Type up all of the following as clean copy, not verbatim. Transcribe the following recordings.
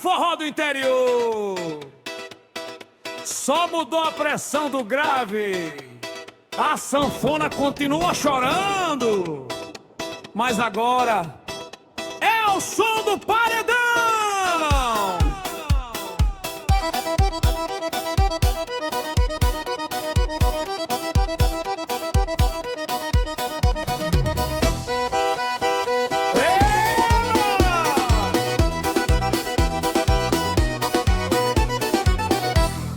forró do interior. Só mudou a pressão do grave, a sanfona continua chorando, mas agora é o som do paredão.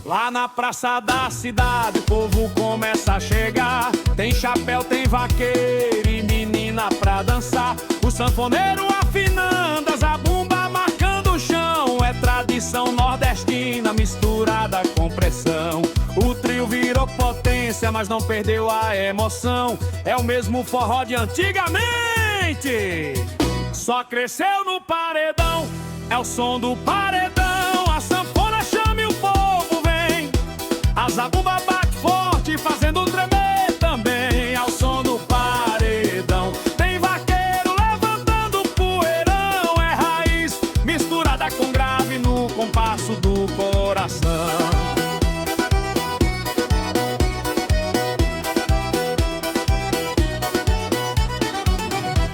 Lá na praça da cidade o povo começa a chegar. Tem chapéu, tem vaqueiro e menina pra dançar. O sanfoneiro afinando, a zabumba marcando o chão. É tradição nordestina misturada com pressão. O trio virou potência, mas não perdeu a emoção. É o mesmo forró de antigamente, só cresceu no paredão. É o som do paredão. A sanfona chama e o povo vem. A zabumba bate forte, fazendo tremer também. Ao som do paredão. Tem vaqueiro levantando poeirão. É raiz misturada com grave no compasso do coração.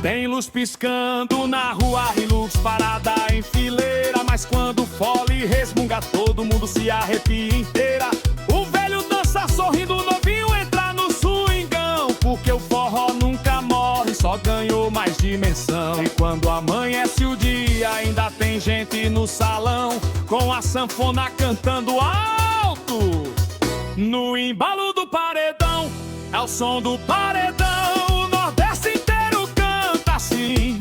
Tem luz piscando na rua, Hilux parada em fileira. Mas quando fole resmunga, todo mundo se arrepia inteira. O velho dança sorrindo, o novinho entra no swingão. Porque o forró nunca morre, só ganhou mais dimensão. E quando amanhece o dia, ainda tem gente no salão, com a sanfona cantando alto no embalo do paredão. É o som do paredão. O Nordeste inteiro canta assim.